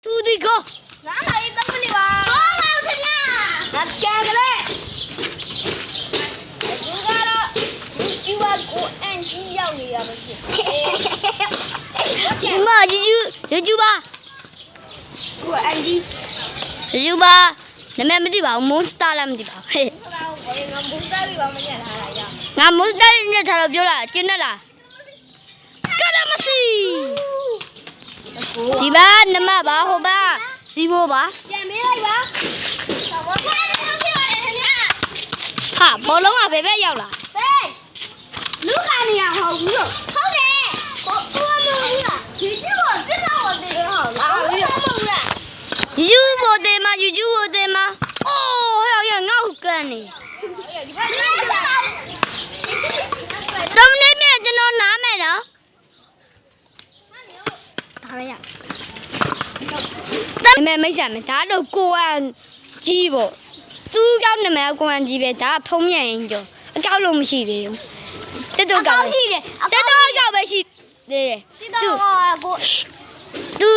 2 3 go 拿来一个不里吧？好好吃呀！那干个嘞？你看了，你就把锅按几样的呀？不是？ဒီမှာယူပါ 锅按几？ယူပါနာမည်မသိပါဘူး Monster လည်းမသိပါဘူးဟဲ့ 我不知道你把没见他来呀？ ငါ Monster နဲ့ထားတော့ပြောလာကျင်းနဲ့လားကရမစီဒီပါနမပါဟိုပါ0ပါ ပြန်မေးလိုက်ပါ我看到他去了人家 ဟာဘောလုံးကဘယ်ဘက်ရောက်လာ ဟေးလူကနေရဟုတ်ဘူးလို့ဟုတ်တယ်ဘာမလို့လဲဒီကျတော့တက်တော့တည်ရဟုတ်လားဟုတ်လား ယူဖို့တယ်မယူဖို့တယ်မအိုးဟဲ့ရငေါ့ကန်နေတော့နေမြကျွန်တော်နားမယ်နော်ဒါပဲရဒါပေမဲ့မိတ်ဆက်မယ်ဒါတော့ကိုအန်ကြီးပေါ့သူ့ကောက်နာမည်ကိုအန်ကြီးပဲဒါဖုံးမြန်ရင်ကျော်အကောက်လို့မရှိသေးဘူးတက်တော့ကောက်ရှိတယ်တက်တော့ကောက်ပဲရှိသေးတယ် ဒီတော့ကို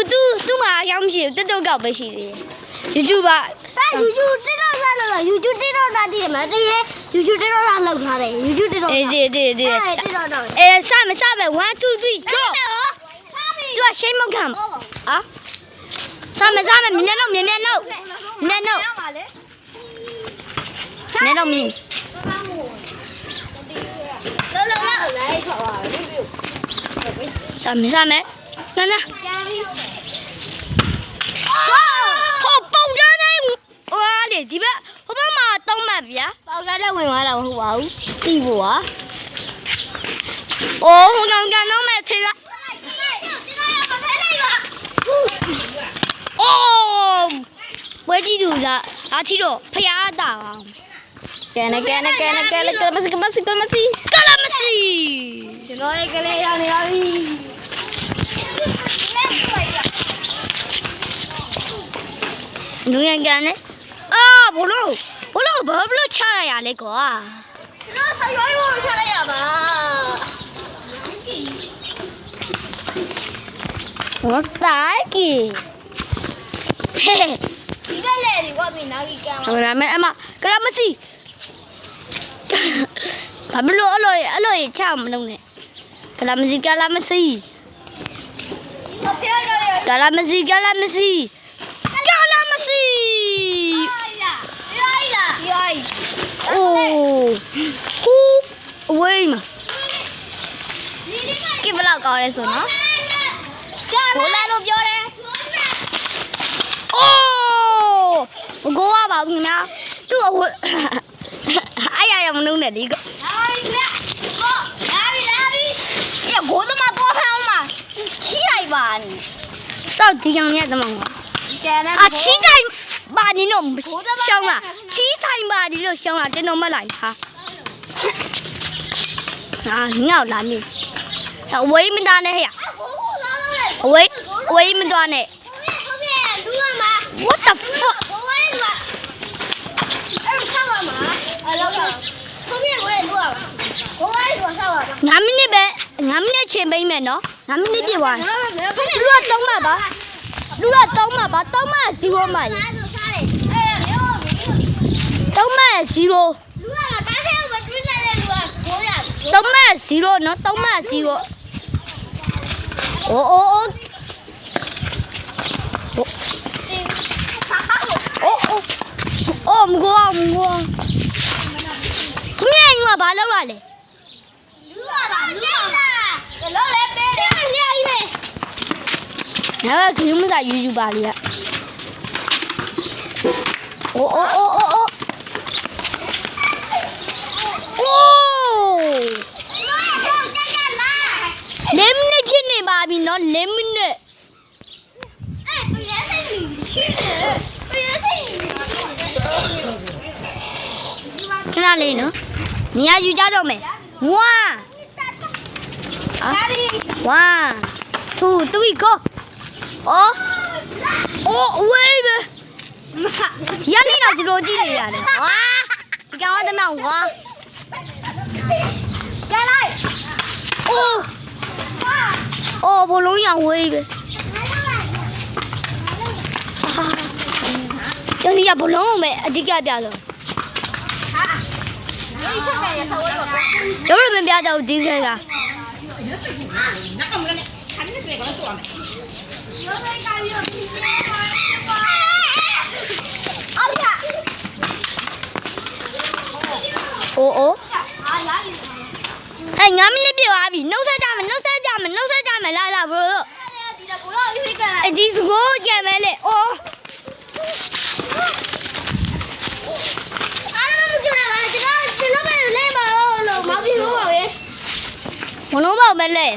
သူ့မှာအရောက်မရှိဘူးတက်တော့ကောက်ပဲရှိသေးတယ် YouTube ပါ YouTube တက်တော့လာလို့ YouTube တက်တော့လာတည်မှာတည်း YouTube တက်တော့လာလောက်ထားတယ် YouTube တက်တော့ အေးဒီ တက်တော့တော့ အေးစမယ်1 2 3 go သူကရှိမခံอ่ะစမယ်မြင်နေတော့မြင်နေတော့မြင်နေတော့ ပါလေ မြင်တော့မြင် လောလောလောလိုက်ခေါ်ပါလူပြ စမယ်နာနာ ကြားပြီ ဟောပုံကြနေဟွာလေဒီဘက်ဟိုဘက်မှာတောင်းမှတ်ဗျာ ပေါက်လည်းဝင်သွားတော့မဟုတ်ပါဘူး တီးဖို့อ่ะအိုးဟိုကောင်ကတော့မဲ့ထင်လားအိုးဝဲကြည့်သူလားအားချီတော့ဖျားတာပါကဲကမစီကျွန်တော်ရဲ့ကလေးရောက်နေပါပြီ လူရန်ကန်နဲ့အာဘလို့ဘာလို့ချရရလဲကွာ ကျွန်တော်ဆော်ရွားချလိုက်ရပါ ဟောတိုက်ကြီးဟဲ့ ဒီကလေးတွေကပြီနာဂီကံ ဟိုနာမအမကရမစီဘာလို့အဲ့လိုချမလုပ်နဲ့ကရမစီ အဖေတို့ရဲ့ ကရမစီရိုက်အိုးဟူအဝေးမှာကိဘလောက်ကောင်းလဲဆိုနော် ဘိုးလာလို့ပြောတယ် အိုးမကိုရပါဘူးခင်ဗျာသူ့အဝေးအဲ့ရမလုပ်နဲ့ဒီက လာပြီအေးဘိုးသမားပေါ်ထောင်းမှာချီလိုက်ပါနေ စောက်ဒီကောင်ရဲ့သမောင်က ကျန်တဲ့ 啊，七台把你弄香了，七台把你就香了，真弄没来哈。啊，你要拿你，我也没拿那呀， ဘိုးလာလို့လေ 我也没拿那。 后面လူရမှာ What the fuck？ ဘိုးဝဲလူကအဲ့ဆောက်ပါမှာအဲ့လောက်တော့后面我也录了ဘိုးဝဲလူဆောက်ပါမှာ 俺们那边，俺们那前边面喏，俺们那边玩，路要东嘛吧，路要东嘛吧，东嘛西罗嘛， အဲ့လိုစားတယ်အဲ့မျိုး东嘛西罗， လူကတားထဲကိုမတွင်းနိုင်တဲ့လူကဘိုးရ 东嘛西罗喏，东嘛西罗。哦。哦，唔過。咁樣我把撈落嚟。 လူကပါလူကလောလေပေးတယ်ညအိမေ 嗱，佢咁就預住吧你啊。哦。哦。你唔呢片你吧邊喏，你唔呢？看哪里呢？你要瑜伽做没？哇！啊！1 2 3 go！哦，喂呗！天你那就逻辑里呀的，哇！你干我怎么我？下来哦，不容易啊，喂呗！ ကျွန်တော်ကဘလုံးပဲအဓိကပြဆုံး ဟာဒီချက်တယ်ရဆောက်လို့ပါ ကျွန်တော်မပြတော့ဒီကက ရောပဲကရောဖြစ်နေပါအော်ရ အိုးအိုး အာရရ 9 မိနစ်ပြည့်သွားပြီနှုတ်ဆက်ကြမယ်လာဘရို ဒီတော့ဘောလို့ရွေးကြလား အဒီစကိုကြံမဲလေအိုး အားလုံးကလည်းကျွန်တော်ပဲလဲပါလို့မပြောပါဘူး ဘလုံးပေါ့ပဲလဲ